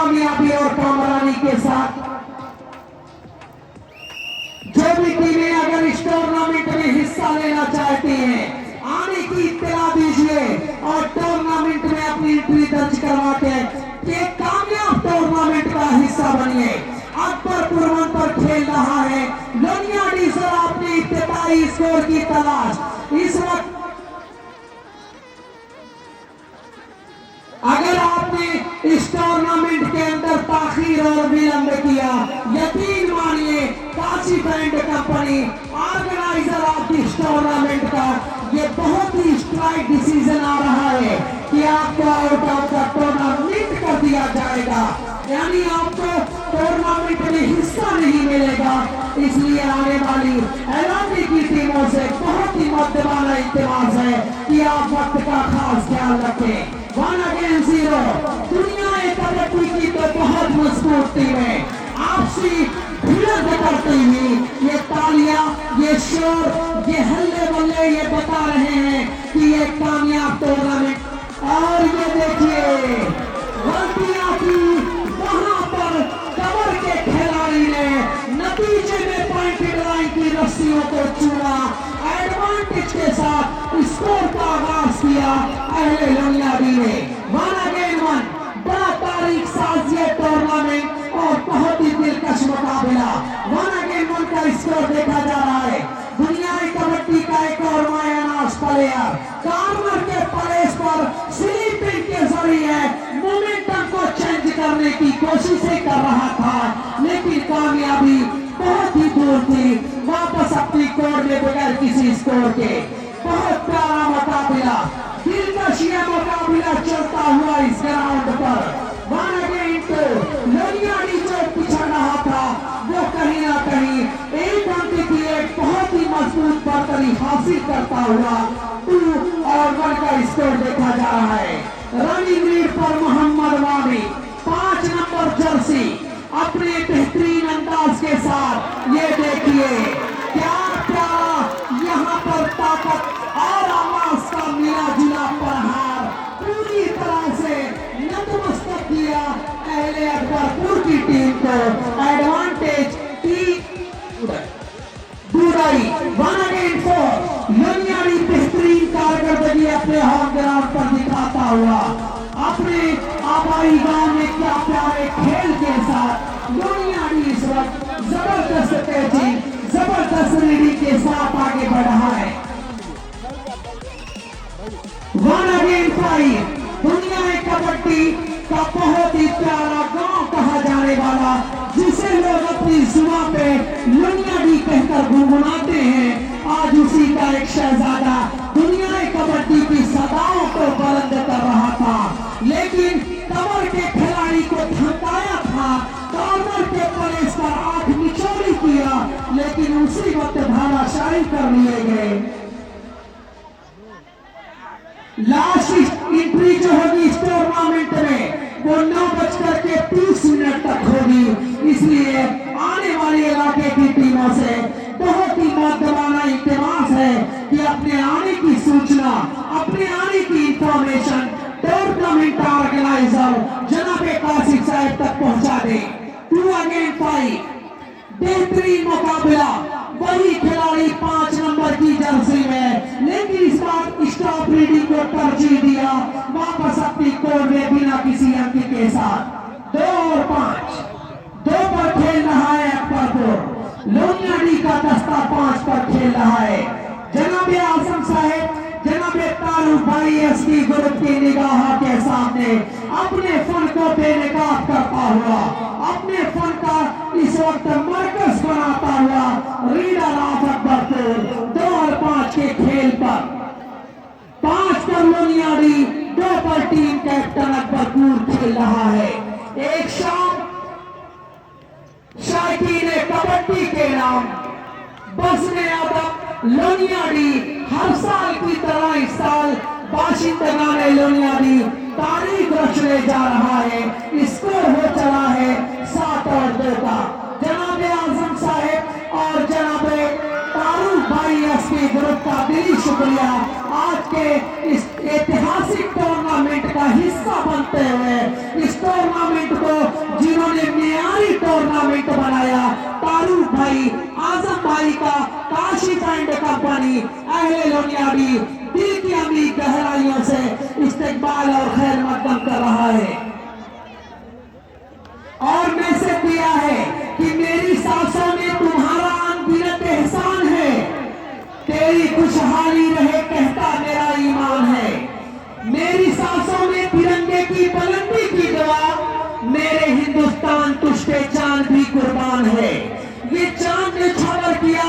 कामयाबी और कामरानी के साथ जो भी टीमें अगर इस टूर्नामेंट में हिस्सा लेना चाहती हैं आने की इत्तला दीजिए और टूर्नामेंट में अपनी एंट्री दर्ज करवा के एक कामयाब टूर्नामेंट का हिस्सा बनिए। अकबरपुर वन पर खेल रहा है लोनिया डीजल अपनी इब्तिदाई स्कोर की तलाश। इस वक्त अगर आपने इस टूर्नामेंट के अंदर ताखीर और विलंब किया यकीन मानिए Kashif and company organiser of this tournament का ये बहुत ही स्ट्राइक डिसीजन आ रहा है कि आपको आउट ऑफ द टूर्नामेंट कर दिया जाएगा, यानी आपको टूर्नामेंट में हिस्सा नहीं मिलेगा। इसलिए आने वाली एलानी की टीमों से बहुत ही मद्देबाना इल्तिमास है कि आप वक्त का खास ख्याल रखें। 1 against 0 दुनिया कबड्डी की तो बहुत मजबूत टीम है। आपसी भिड़ंत करती हुई ये तालियां ये शोर ये हल्ले बल्ले ये बता रहे हैं कि ये कामयाब टूर्नामेंट। और ये देखिए गलतियां की वहां पर कवर के खिलाड़ी ने नतीजे में पॉइंटेड लाइन की रस्सियों को चूमा एडवांटेज के साथ स्कोर का आगाज किया अहले लोनियाडी ने। 1 against 1 बड़ा तारीख साज ये टूर्नामेंट और बहुत ही दिलकश मुकाबला। 1 against 1 का स्कोर देखा जा रहा है। दुनियाई कबड्डी का एक और मायानाश प्लेयर कॉर्नर के प्लेस पर स्लीपिंग के जरिए मोमेंटम को चेंज करने की कोशिशें कर रहा था लेकिन कामयाबी बहुत ही दूर थी। वापस अपनी कोर्ट में बगैर किसी स्कोर के बहुत प्यारा मुकाबला दिलकश ये मुकाबला चलता हुआ इस ग्राउंड पर। 1 against 2 लोनियाडी जो पिछड़ रहा था वो कहीं ना कहीं एक अंक की एक बहुत ही मजबूत बरतरी हासिल करता हुआ 2 और 1 का स्कोर देखा जा रहा है। रनिंग लीड पर मोहम्मद वानी 5 नंबर जर्सी अपने बेहतरीन अंदाज के साथ ये देखिए क्या प्यारा यहाँ पर ताकत और आवाज का मिला जुला प्रहार पूरी तरह से नतमस्तक किया अहले अकबरपुर की टीम को। एडवांटेज बुराई 1 against 4 लोनियाडी बेहतरीन कारकर्दगी अपने होम ग्राउंड पर दिखाता हुआ अपने आबाई गांव में क्या प्यारे खेल के साथ लोनियाडी इस वक्त जबरदस्त तेजी जबरदस्त रीडिंग के साथ आगे बढ़ रहा है। 1 against 5 दुनिया कबड्डी का बहुत ही प्यारा गांव कहा जाने वाला जिसे लोग अपनी जुबान पे लोनियाडी कहकर गुनगुनाते हैं आज उसी का एक शहजादा दुनिया कबड्डी की सदाओं को बुलंद कर रहा था लेकिन कमर के खिलाड़ी को धमकाया था कॉर्नर के प्लेस पर आंख निचोड़ी किया लेकिन उसी वक्त धाराशाही कर लिए गए। लास्ट एंट्री जो होगी इस टूर्नामेंट में वो 9:30 तक होगी। इसलिए आने वाले इलाके की टीमों से बहुत ही मुद्दबाना इल्तिमास है कि अपने आने की सूचना अपने आने की इंफॉर्मेशन टूर्नामेंट ऑर्गेनाइजर जनाब काशिफ साहब तक पहुंचा दे। 2 against 5 बेहतरीन मुकाबला वही खिलाड़ी 5 नंबर की जर्सी में लेकिन इस बार स्टॉप रीडिंग को तरजीह दिया वापस अपनी कोर्ट में बिना किसी अंक के साथ 2 और 5 2 पर खेल रहा है अकबरपुर लोनियाडी का दस्ता 5 पर खेल रहा है। जनाब आजम साहब जनाब तारू भाई एसपी ग्रुप की निगाह के सामने अपने फन को बेनकाब करता हुआ अपने फन का इस वक्त मरकज बनाता हुआ रीडर ऑफ अकबरपुर 2 और 5 के खेल पर 5 पर लोनियाडी 2 पर टीम कैप्टन अकबरपुर खेल रहा है। एक शाम शायकीन कबड्डी के नाम बसने अदब लोनियाडी हर साल की तरह इस साल बाशिंदगान लोनियाडी तारीख रचने जा रहा है। स्कोर हो चला है 7 और 2 का। जनाब आजम साहब और जनाब तारू भाई एसपी ग्रुप का दिली शुक्रिया आज के इस ऐतिहासिक टूर्नामेंट का हिस्सा हिस्सा बनते हुए इस टूर्नामेंट को जिन्होंने मियारी टूर्नामेंट बनाया, तारुफ भाई, आजम भाई का काशी एंड कंपनी अहले लोनियाडी दिल की अमीर गहराइयों से इस्तकबाल और खैर मकदम कर रहा है और मैसेज दिया है कि मेरी सांसों में तुम्हारा अनगिनत एहसान है, तेरी खुशहाली रहे कहता मेरा ईमान है। मेरी सांसों में तिरंगे की बुलंदी की दुआ, मेरे हिंदुस्तान तुझ पे चांद भी कुर्बान है। ये चांद ने छबर किया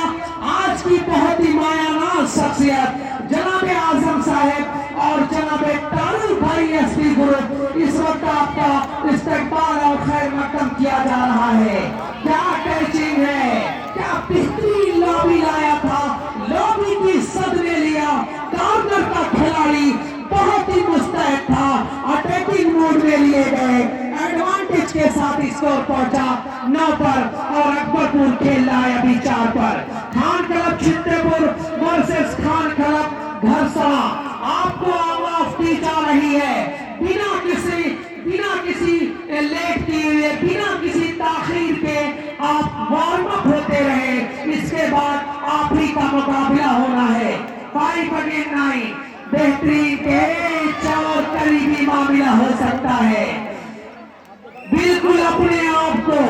आज की बहुत ही मायानाज शख्सियत जनाब आजम साहब और जनाब तारुफ भाई एसपी ग्रुप, इस वक्त आपका इस्तकबाल और खैर मकदम किया जा रहा है। क्या कैचिंग है, क्या बेहतरीन लॉबी लाया था, लॉबी की सद में लिया, कॉर्नर का खिलाड़ी बहुत ही मुस्तैद था, अटैकिंग मोड में लिए गए, एडवांटेज के साथ स्कोर पहुंचा 9 पर और अकबरपुर खेल रहा है अभी 4 पर। Khan club Chhittepur versus Khan club Gharsara आपको आवाज दी जा रही है, बिना किसी लेट किए हुए, बिना किसी ताखीर के आप वार्म अप होते रहे। इसके बाद आप ही का मुकाबला होना है 5 अगेंस्ट 9, बेहतरीन के चार करीबी मामला हो सकता है। बिल्कुल अपने आप को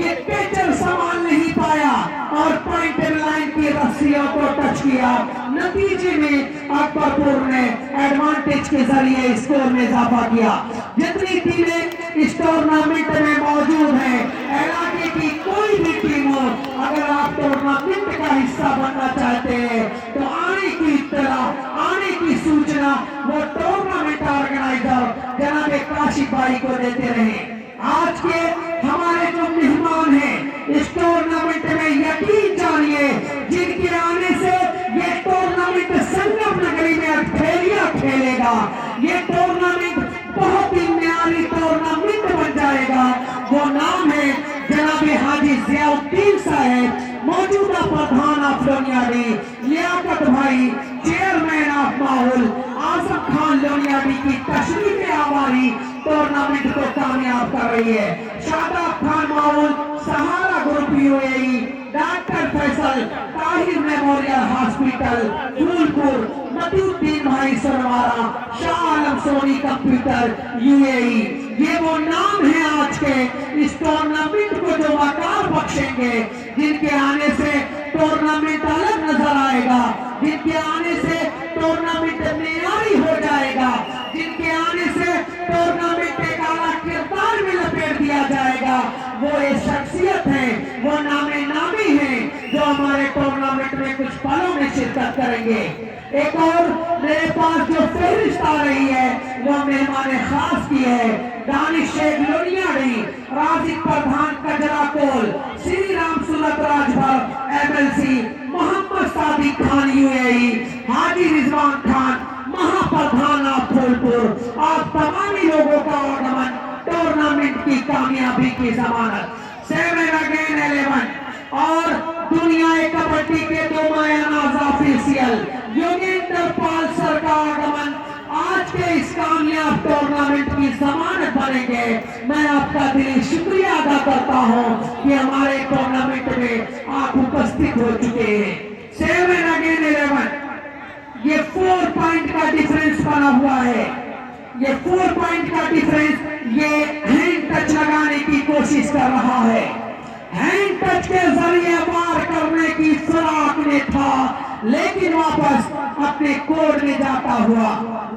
ये कैचर संभाल नहीं पाया और पॉइंट लाइन की रस्सियों को टच किया, नतीजे में अकबरपुर ने एडवांटेज के जरिए स्कोर में इजाफा किया। जितनी टीमें इस टूर्नामेंट में मौजूद हैं, इलाके की कोई भी टीम हो, अगर आप टूर्नामेंट का हिस्सा बनना चाहते हैं तो आने की इत्तला, आने की सूचना वो टूर्नामेंट ऑर्गेनाइजर जनाब काशिफ भाई को देते रहे। आज के हमारे जो मेहमान हैं इस टूर्नामेंट में यकीन जानिए, जिनके आने से ये टूर्नामेंट संगम नगरी में खेलिया खेलेगा, ये टूर्नामेंट बहुत ही न्यारी टूर्नामेंट बन जाएगा। वो नाम है जनाब हाजी जियाउद्दीन साहब, मौजूदा प्रधान ऑफ लोनियाडी, लियाकत भाई चेयरमैन ऑफ माहौल, आजम खान लोनियाडी की तशरीफ आवारी टूर्नामेंट को कामयाब कर रही है। Shadab Khan Mahul, Sahara group UAE, doctor Faisal, Tahir memorial hospital Phulpur, Matiuddin भाई Sarwara, Shah Alam Sony computer UAE, ये वो नाम है आज के इस टूर्नामेंट को जो वकार बख्शेंगे, जिनके आने से टूर्नामेंट अलग नजर आएगा, जिनके आने से टूर्नामेंट मेयारी हो जाएगा, जिनके आने से टूर्नामेंट एक आला किरदार में लपेट दिया जाएगा। वो ये शख्सियत है, वो नामे नामी है जो हमारे टूर्नामेंट में कुछ पलों में शिरकत करेंगे। एक और मेरे पास जो फहरिस्त आ रही है वो मेहमान खास की है, दानिश शेख लोनियाडी, राजिक प्रधान कजरा कोल, श्री राम सुलत राजभर एमएलसी, मोहम्मद सादिक खान यूएई, हाजी रिजवान खान महाप्रधान ऑफ फूलपुर, आप तमाम लोगों का आगमन टूर्नामेंट की कामयाबी की जमानत। 7 अगेंस्ट 11 और दुनिया कबड्डी के 2 मायानाज ऑफिशियल योगेंद्र पाल सर का आगमन आज के इस कामयाब टूर्नामेंट की जमानत बनेंगे। मैं आपका दिली शुक्रिया अदा करता हूं कि हमारे टूर्नामेंट में आप उपस्थित हो चुके हैं। 7 अगेंस्ट 11 ये 4 पॉइंट का डिफरेंस बना हुआ है, ये 4 पॉइंट का डिफरेंस ये हैंड टच लगाने की कोशिश कर रहा है। हैंड टच के जरिए वार करने की फिराक में था, लेकिन वापस अपने कोड में जाता हुआ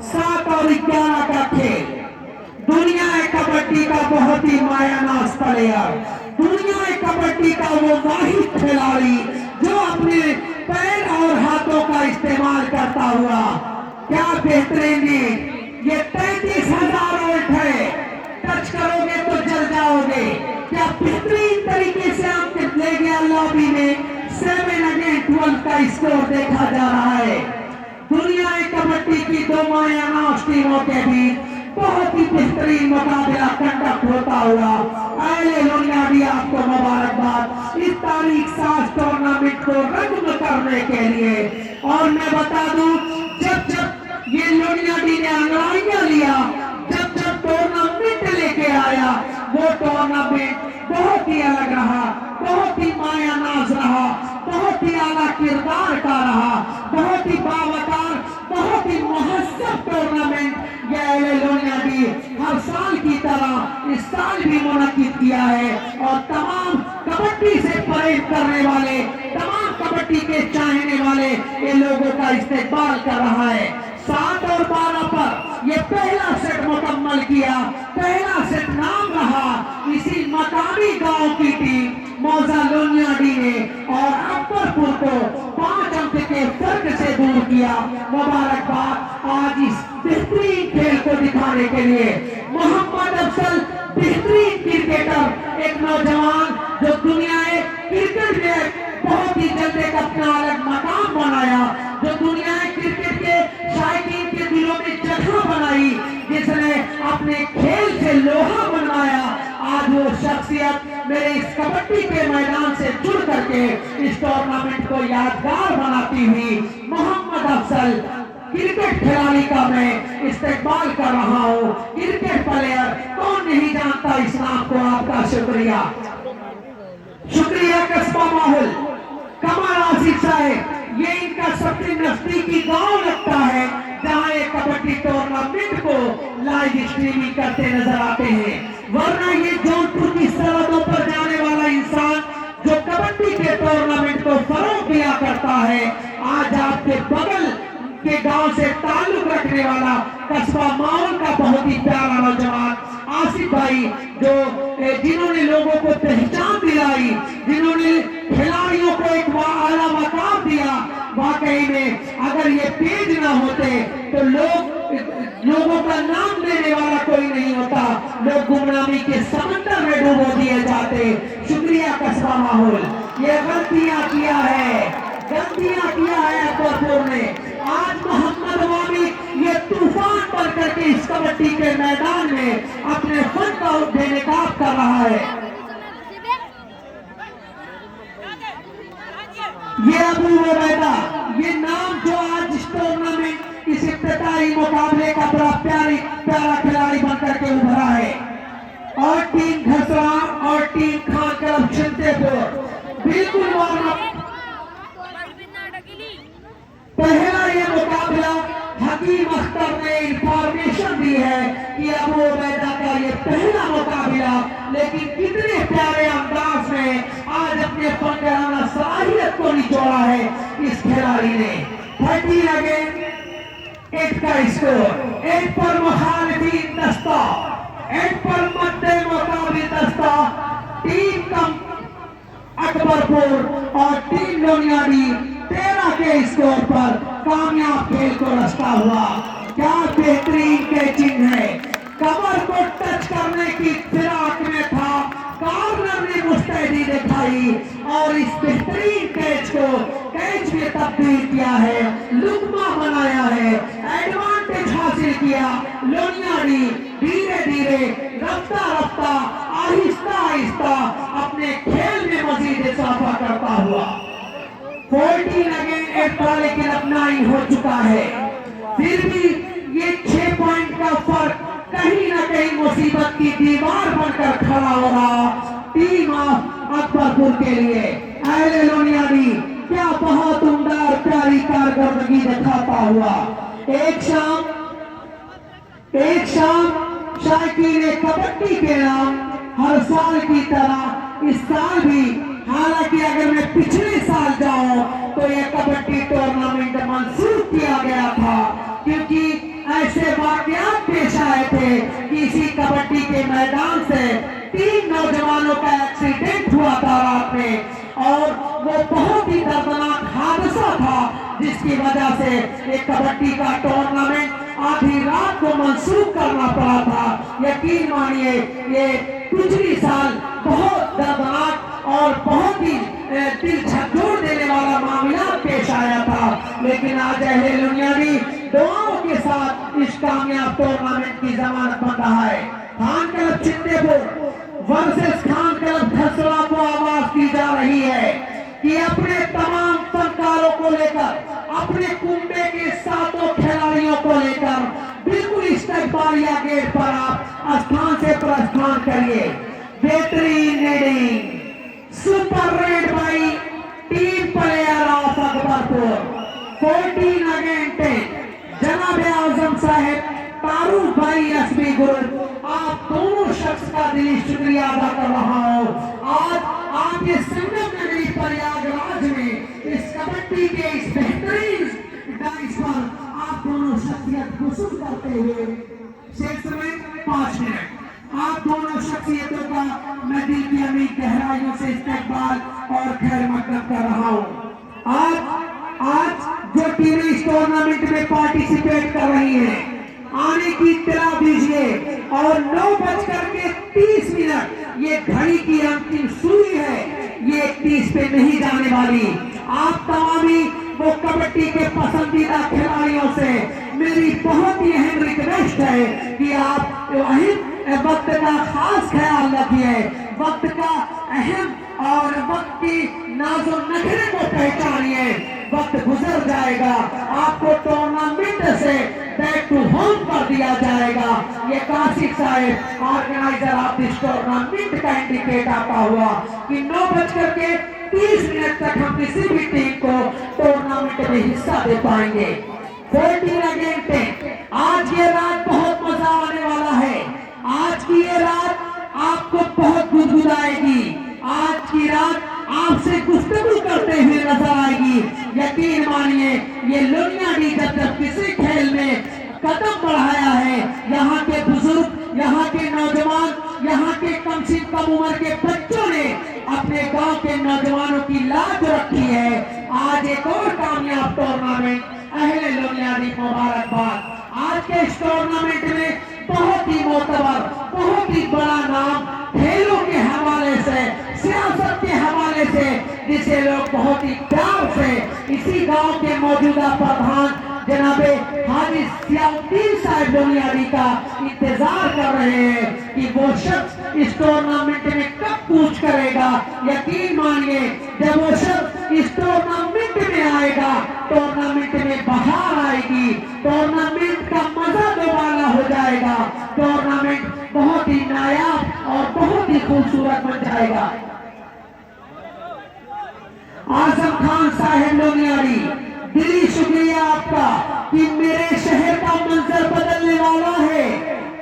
7 और 11 का खेल। दुनिया कबड्डी का बहुत ही मायानाज प्लेयर, दुनिया कबड्डी का वो वाहिद खिलाड़ी जो अपने पैर और हाथों का इस्तेमाल करता हुआ, क्या बेहतरीन, ये 33,000 वोल्ट है, टच करोगे तो जल जाओगे। क्या बेहतरीन तरीके से आप ले गया लॉबी में 7 अगेंस्ट 12 का स्कोर देखा जा रहा है। दुनिया कबड्डी की 2 मायानाज टीमों के बीच बहुत ही बेहतरीन मुकाबला कंडक्ट होता हुआ अहले लोनियाडी आपको मुबारकबाद इस तारीख 7 टूर्नामेंट को रद्द करने के लिए। और मैं बता दूं, जब ये लोनियाडी ने अंगड़ाइयां लिया, जब وہ टूर्नामेंट बहुत ही अलग रहा, बहुत ही माया नाज रहा, बहुत ही आला किरदार का रहा, बहुत ही बावकार, बहुत ही मुहस्सब टूर्नामेंट ये अहले लुनियाडी हर साल की तरह इस साल भी मुनक्किद किया है। और तमाम कबड्डी से परहेज करने वाले, तमाम कबड्डी के चाहने वाले ये लोगों का इस्तेकबाल कर रहा है। 7 और 12 पर ये पहला सेट मुकम्मल किया। पहला सेट नाम रहा इसी मकामी गांव की टीम मौजा लुनियाडी ने और अकबरपुर को 5 अंक के फर्क से दूर किया। मुबारकबाद आज इस बेहतरीन खेल को दिखाने के लिए। मोहम्मद अफजल बेहतरीन क्रिकेटर, एक नौजवान जो दुनिया क्रिकेट में बहुत ही जल्द एक अपना अलग मकाम बनाया, जो दुनिया क्रिकेट के शायकीन के दिलों में जगह बनाई, जिसने अपने खेल से लोहा बनवाया। आज वो शख्सियत मेरे इस कबड्डी के मैदान से जुड़ करके इस टूर्नामेंट को यादगार बनाती हुई मोहम्मद अफजल क्रिकेट खिलाड़ी का मैं इस्तेकबाल कर रहा हूँ। क्रिकेट प्लेयर कौन नहीं जानता इस नाम को। आपका शुक्रिया, शुक्रिया कस्बा माहौल कमर आसिफ साहब। ये इनका सबसे नजदीकी गांव लगता है जहां ये कबड्डी टूर्नामेंट को लाइव स्ट्रीमिंग करते नजर आते हैं। वरना ये जौनपुर की सरहदों पर जाने वाला इंसान जो कबड्डी के टूर्नामेंट को फरोग दिया करता है, आज आपके बगल के गांव से ताल्लुक रखने वाला कस्बा माहौल का बहुत ही प्यारा नौजवान आसिफ भाई, जो जिन्होंने लोगों को पहचान दिलाई, जिन्होंने खिलाड़ियों को एक आला मकाम दिया। वाकई में अगर ये पेज ना होते तो लोगों का नाम लेने वाला कोई नहीं होता, लोग गुमनामी के समंदर में डूबो दिए जाते। शुक्रिया कस्बा माहौल। ये गलतियां किया है अकबरपुर ने। आज मोहम्मद वामी ये तूफान बन करके इस कबड्डी के मैदान में अपने फन का बेनकाब कर रहा है। ये अबू उबैदा, ये नाम जो आज इस टूर्नामेंट इस इफ्तिताही मुकाबले का बड़ा प्यारा खिलाड़ी बन करके उभरा है। और टीम घसरा और टीम खान क्लब चिंतेपुर बिल्कुल वार्म पहला ये मुकाबला हकीम अख्तर ने इंफॉर्मेशन दी है कि अबू उबैदा का ये पहला मुकाबला, लेकिन कितने प्यारे अंदाज में आज अपने फनकाराना सलाहियत को निचोड़ा है इस खिलाड़ी ने। 13 अगेन 8 का स्कोर, 8 पर मुखालिफीन दस्ता, 8 पर मद्दे मुकाबले दस्ता टीम कम अकबरपुर और टीम लुनियाडी 13 के स्कोर पर कामयाब खेल को रास्ता हुआ। क्या बेहतरीन कैचिंग है, कमर को टच करने की फिराक में था, कॉर्नर ने मुस्तैदी दिखाई और इस बेहतरीन कैच में तब्दील किया है, लुकमा बनाया है, एडवांटेज हासिल किया। लुनियाडी धीरे धीरे रफ्ता रफ्ता आहिस्ता अपने खेल में मजीद इजाफा करता हुआ 14 अगेन 8 था, लेकिन अपना ही हो चुका है। फिर भी ये 6 पॉइंट का फर्क कहीं ना कहीं मुसीबत की दीवार बनकर खड़ा हो रहा टीम अकबरपुर के लिए। अहले लुनियाडी क्या बहुत उम्दा और प्यारी कारकर्दगी दिखाता हुआ। एक शाम शायकीन कबड्डी के नाम हर साल की तरह इस साल भी, हालांकि अगर मैं पिछले साल जाऊं तो ये कबड्डी टूर्नामेंट मंसूख किया गया था, क्योंकि ऐसे वाकयात पेश आए थे कि इसी कबड्डी के मैदान से 3 नौजवानों का एक्सीडेंट हुआ था रात में, और वो बहुत ही दर्दनाक हादसा था जिसकी वजह से एक कबड्डी का टूर्नामेंट आधी रात को मंसूख करना पड़ा था। यकीन मानिए ये पिछली साल बहुत दर्दनाक और बहुत ही दिल झकझोर देने वाला मामला पेश आया था, लेकिन आज अहले लुनियाडी दुआओं के साथ इस कामयाब टूर्नामेंट की जमानत बन रहा है। Khan club Chintepur versus Khan club Khasra को आवाज दी जा रही है कि अपने तमाम फनकारों को लेकर, अपने कुंबे के 7 खिलाड़ियों को लेकर बिल्कुल इस्तेकबालिया गेट पर आप स्थान से प्रस्थान करिए। بہترین reading super raid by team player of Akbarpur 14 again 10 جناب اعظم صاحب تعارف بھائی ایس بی گروپ آپ دونوں شخص کا دلی شکریہ ادا کر رہا ہوں آج آپ کے سنگم نگری پریاگ راج میں اس کبڈی کے اس بہترین ڈائس پر آپ دونوں شخصیت غسل کرتے ہوئے شیخ میں 5 منٹ آپ دونوں شخصیتوں کا میں دل کی امید گہرائیوں سے استقبال اور خیر مقدم کر رہا ہوں آج جو ٹیمیں اس ٹورنامنٹ میں پارٹیسپیٹ کر رہی ہیں آنے کی اطلاع دیجئے اور 9:30 یہ گھڑی کی انتم سوئی ہے یہ 31 پہ نہیں جانے والی آپ تمامی وہ کبڈی کے پسندیدہ کھلاڑیوں سے میری بہت ہی اہم ریکویسٹ ہے کہ آپ اہم وقت کا خاص خیال رکھیے وقت کا اہم اور وقت کی ناز و نخرے کو پہچانیے وقت گزر جائے گا آپ کو ٹورنامنٹ سے بیک ٹو ہوم کر دیا جائے گا یہ کاشف صاحب آرگنائزر آف اس ٹورنامنٹ کا انڈیکیٹ آتا ہوا کہ 9:30 تک ہم کسی بھی ٹیم کو ٹورنامنٹ میں حصہ دے پائیں گے 14 again 10 آج یہ رات بہت مزہ آنے والا ہے آج کی یہ رات آپ کو بہت گدگدائے گی آج کی رات آپ سے گفتگو کرتے ہوئے نظر آئے گی یقین مانیے یہ لونیاڈی جب کسی کھیل میں قدم بڑھایا ہے یہاں کے بزرگ یہاں کے نوجوان یہاں کے کم سے کم عمر کے بچوں نے اپنے گاؤں کے نوجوانوں کی لاج رکھی ہے آج ایک اور کامیاب ٹورنامنٹ اہل لونیاڈی مبارکباد آج کے اس ٹورنامنٹ میں بہت ہی معتبر بہت ہی بڑا نام کھیلوں کے حوالے سے سیاست کے حوالے سے جسے لوگ بہت ہی پیار سے اسی گاؤں کے موجودہ پردھان جناب حاجی ضیاء الدین صاحب لونیاڈی کا انتظار کر رہے ہیں کہ وہ شخص اس ٹورنامنٹ میں کب کوچ کرے گا یقین مانیے جب وہ شخص اس ٹورنامنٹ میں آئے گا ٹورنامنٹ میں بہار آئے گی ٹورنامنٹ کا مزہ دوبارہ ہو جائے گا ٹورنامنٹ بہت ہی نایاب اور بہت ہی خوبصورت بن جائے گا اعظم خان صاحب لونیاڈی دلی شکریہ آپ کا کہ میرے شہر کا منظر بدلنے والا ہے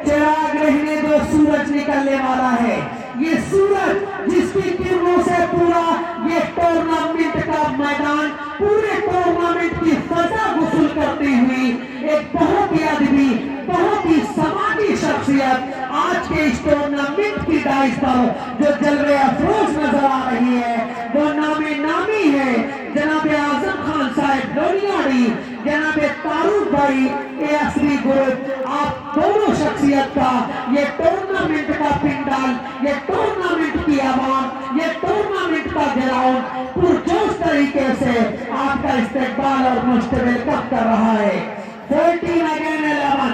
چراغ رہنے دو سورج نکلنے والا ہے یہ سورج جس کی کرنوں سے پورا یہ ٹورنامنٹ کا میدان پورے ٹورنامنٹ کی فضا غسل کرتی ہوئی ایک بہت ہی ادبی بہت ہی سماجی شخصیت آج کے اس ٹورنامنٹ کی ڈائس پر جو جلوے افروز نظر آ رہی ہے وہ نامی ہے جناب اعظم خان صاحب لونیاڈی جناب تعارف بھائی ایس بی گروپ آپ دونوں شخصیت کا یہ ٹورنامنٹ کا پنڈال یہ ٹورنامنٹ کی عوام یہ ٹورنامنٹ کا گراؤنڈ پرجوش طریقے سے آپ کا استقبال اور مشتمل کر رہا ہے 14 again 11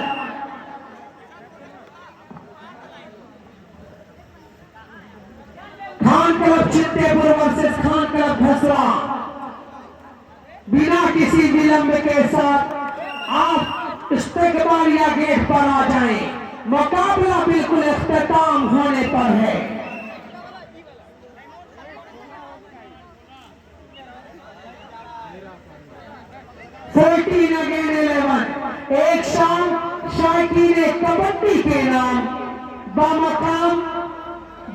خان کلب چتے پور ورسز خان کلب بھسرا بنا کسی ولمب کے ساتھ آپ استقبالیہ گیٹ پر آ جائیں مقابلہ بالکل اختتام ہونے پر ہے ایک شام شائقین کبڈی کے نام بامقام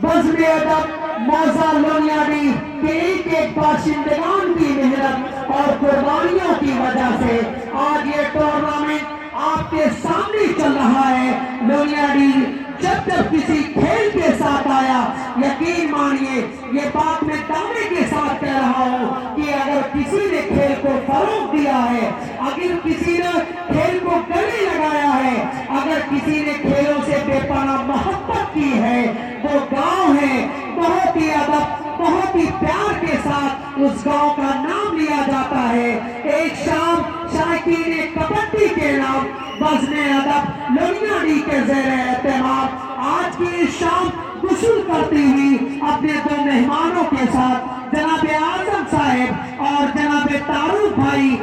بزم ادب موزہ لونیاڈی کے ایک باشندگان کی محنت اور قربانیوں کی وجہ سے آج یہ ٹورنامنٹ آپ کے سامنے چل رہا ہے لونیاڈی جب کسی کھیل کے ساتھ آیا یقین مانیے یہ بات میں دعوے کے ساتھ کہہ رہا ہوں کہ اگر کسی نے کھیل کو فروغ دیا ہے اگر کسی نے کھیل کو گلے لگایا ہے اگر کسی نے کھیلوں سے بے پناہ محبت کی ہے وہ گاؤں ہے بہت ہی ادب بہت ہی پیار کے ساتھ اس گاؤں کا نام لیا جاتا ہے ایک شام شائقین کبڈی کے نام بزم ادب لونیاڈی کے زیر اہتمام آج کی اس شام غسل کرتی ہوئی اپنے دو مہمانوں کے ساتھ جناب اعظم صاحب اور جناب تعارف بھائی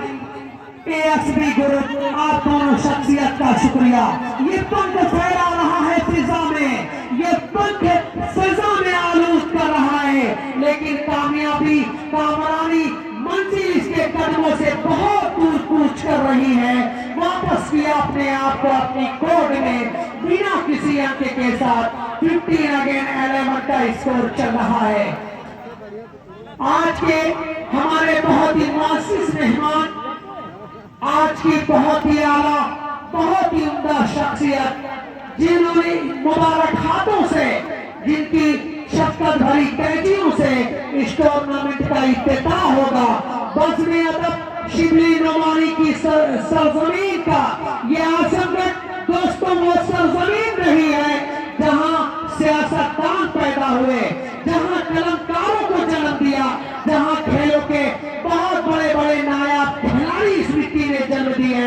ایس بی گروپ آپ دونوں شخصیت کا شکریہ یہ پنکھ پھیلا رہا ہے فضا میں یہ پنکھ فضا میں आपको अपनी कोर्ट में बिना किसी अंक के साथ 15 अगेन 11 का स्कोर चल रहा है। आज के हमारे बहुत ही मुआज़्ज़िज़ मेहमान, आज की बहुत ही आला, बहुत ही उम्दा शख्सियत, जिन्होंने मुबारक हाथों से, जिनकी शफकत भरी तहजीरों से इस टूर्नामेंट का इफ्तिताह होगा, बज़्म अदब शिबली नोमानी की सरजमीन का ये आजमगढ़ दोस्तों वो सरजमीन रही है जहां सियासतदान पैदा हुए, जहां कलमकारों को जन्म दिया, जहां खेलों के बहुत बड़े बड़े नायाब खिलाड़ी इस मिट्टी ने जन्म दिए।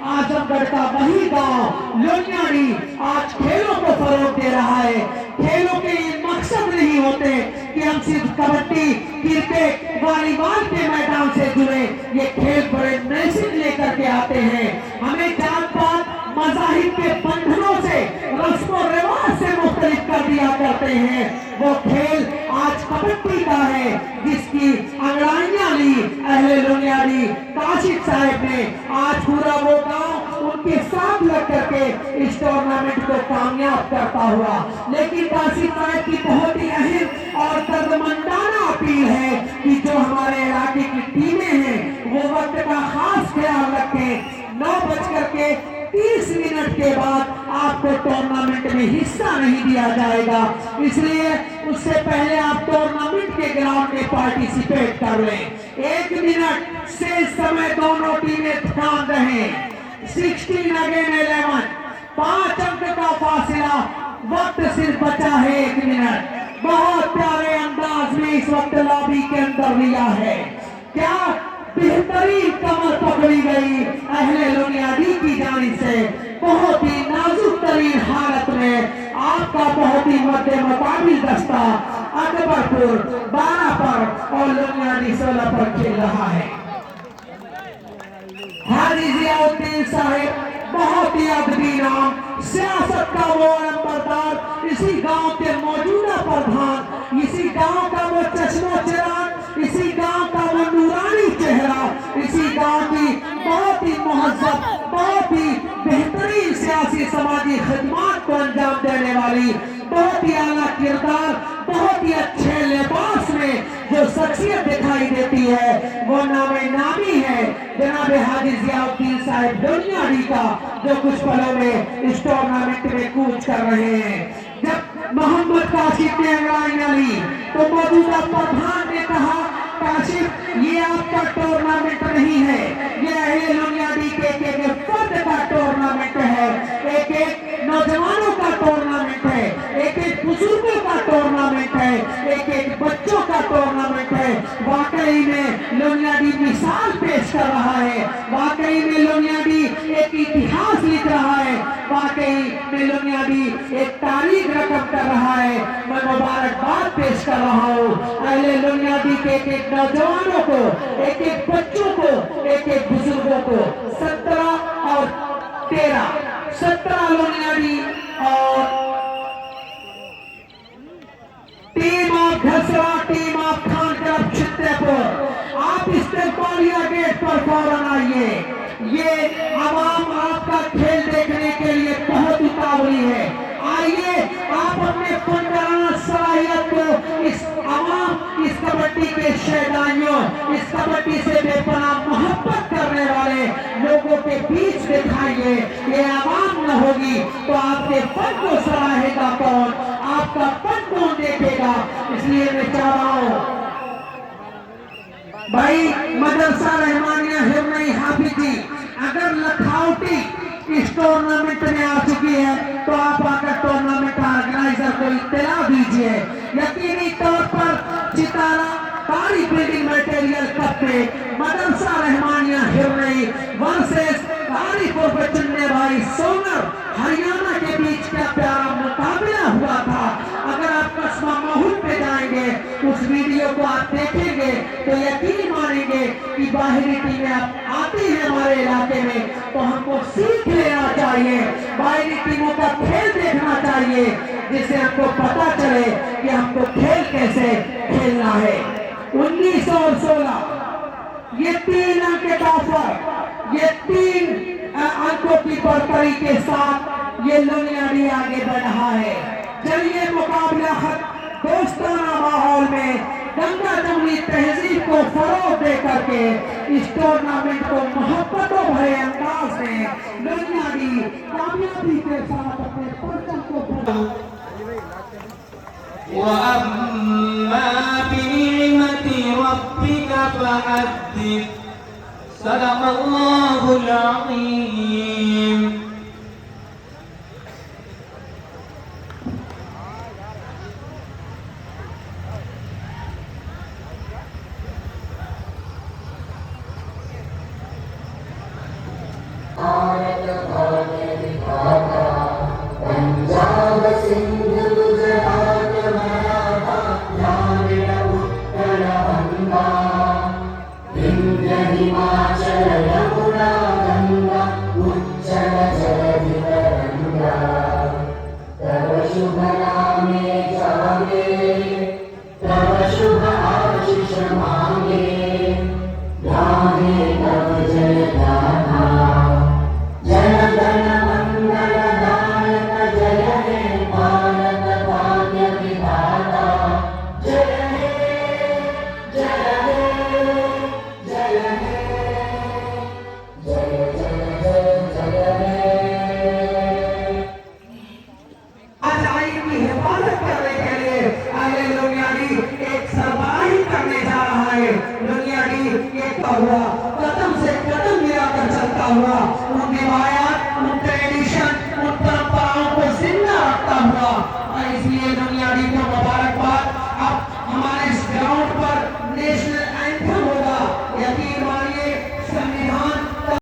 आजमगढ़ का वही गांव लोनियाड़ी आज खेलों को फरोग दे रहा है। खेलों के ये मकसद नहीं होते कि हम सिर्फ कबड्डी, क्रिकेट, वॉलीबॉल के मैदान से जुड़े, ये खेल बड़े मैसेज लेकर के आते हैं। हमें जात पात मज़ाहिब के बंधनों से, रस्म और रिवाज से मुख्तलिफ कर दिया करते हैं। वो खेल आज कबड्डी का है जिसकी अंगड़ाइयां ली अहले लोनियाड़ी काशिफ साहब ने। आज पूरा वो गांव उनके साथ लग करके इस टूर्नामेंट को कामयाब करता हुआ। लेकिन काशिफ साहब की बहुत ही अहम और दर्दमंदाना अपील है कि जो हमारे इलाके की टीमें हैं वो वक्त का खास ख्याल रखें। 9:30 के बाद आपको टूर्नामेंट में हिस्सा नहीं दिया जाएगा, इसलिए उससे पहले आप टूर्नामेंट के ग्राउंड में पार्टिसिपेट कर लें। 1 मिनट से समय दोनों टीमें ध्यान रहें। 16 अगेन 11, 5 अंक का फासला, वक्त सिर्फ बचा है 1 मिनट। बहुत प्यारे अंदाज में इस वक्त लॉबी के अंदर लिया है, क्या बेहतरीन कमर पकड़ी गई अहले लोनियाडी की जानिब से। बहुत ही नाजुक तरीन हालत में आपका बहुत ही मध्य मुकाबिल दस्ता अकबरपुर 12 पर और लोनियाडी 16 पर खेल रहा है। हाजी जियाउद्दीन साहिब बहुत ही अदबी नाम, सियासत का वो नंबरदार, इसी गांव के मौजूदा प्रधान, इसी गांव का वो चश्मा चिराग, इसी गांव का वो नूरानी चेहरा, इसी गांव की बहुत ही मुहज्जब, बहुत ही बेहतरीन सियासी समाजी खिदमत को अंजाम देने वाली, बहुत ही आला किरदार, बहुत ही अच्छे लिबास में जो शख्सियत दिखाई देती है वो नामे नामी है जनाब हाजी जियाउद्दीन साहब लोनियाडी का, जो कुछ पलों में इस टूर्नामेंट में कूच कर रहे हैं। जब मोहम्मद काशिफ ने अंगड़ाइयां ली तो मौजूदा प्रधान ने कहा, काशिफ ये आपका टूर्नामेंट नहीं है, ये अहले लोनियाडी के फर्द का टूर्नामेंट है, एक नौजवानों का टूर्नामेंट है, एक बुजुर्गों का टूर्नामेंट है, एक बच्चों का टूर्नामेंट है। वाकई में लोनियाडी मिसाल पेश कर रहा है, वाकई में लोनियाडी एक इतिहास लिख रहा है, वाकई में लोनियाडी एक तारीख रकम कर रहा है। मैं मुबारकबाद पेश कर रहा हूँ अहले लोनियाडी के एक नौजवानों को, एक बच्चों को, एक बुजुर्गों को। 17 और 13, 17 लोनियाडी और team of Ghasra, team of Khan club Chittepur. आप इस्तेमालिया गेट पर फौरन आइए। ये आवाम आपका खेल देखने के लिए बहुत उतावली है। आइए, आप अपने फनकाराना सलाहियत को इस आवाम, इस कबड्डी के शैदानियों, इस कबड्डी से बेपनाह मोहब्बत करने वाले लोगों के बीच दिखाइए। ये आवाम न होगी तो आपके फन को सराहेगा कौन, आपका फन कौन देखेगा। इसलिए मैं चाह रहा हूँ भाई मदरसा रहमानिया हिरनई हाफिजी, अगर लखनऊटी इस टूर्नामेंट में आ चुकी है तो आप आकर टूर्नामेंट ऑर्गेनाइजर को इत्तला दीजिए। यकीनी तौर पर चितारा बारी बिल्डिंग मटेरियल कप पे मदरसा रहमानिया हिरनई वर्सेस कारीपुर पे चुनने भाई सोनर हरियाणा के बीच क्या प्यारा मुकाबला हुआ था। अगर आप कस्बा माहौल पे जाएंगे, उस वीडियो को आप देखेंगे तो यकीन मानेंगे कि बाहरी टीमें आती है हमारे इलाके में तो हमको सीख लेना चाहिए, बाहरी टीमों का खेल देखना चाहिए, जिससे हमको पता चले कि हमको खेल कैसे खेलना है। 19 और 16 ये 3 अंक का फर्क, ये 3 अंकों की बढ़तरी के साथ ये लुनियाडी आगे बढ़ रहा है। चलिए मुकाबला दोस्ताना माहौल में गंगा जमुनी तहजीब को फरोग दे करके इस टूर्नामेंट को मोहब्बतों भरे अंदाज में लुनियाडी कामयाबी के साथ अपने परचम को وَأَمَّا بِنِعْمَةِ رَبِّكَ فَحَدِّثْ صدق الله العظيم. कदम से कदम मिलाकर चलता हुआ उन रिवायात, उन ट्रेडिशन, उन परंपराओं को जिंदा रखता हुआ, इसलिए लुनियाडी को मुबारकबाद। अब हमारे इस ग्राउंड पर नेशनल एंथम होगा, यकीन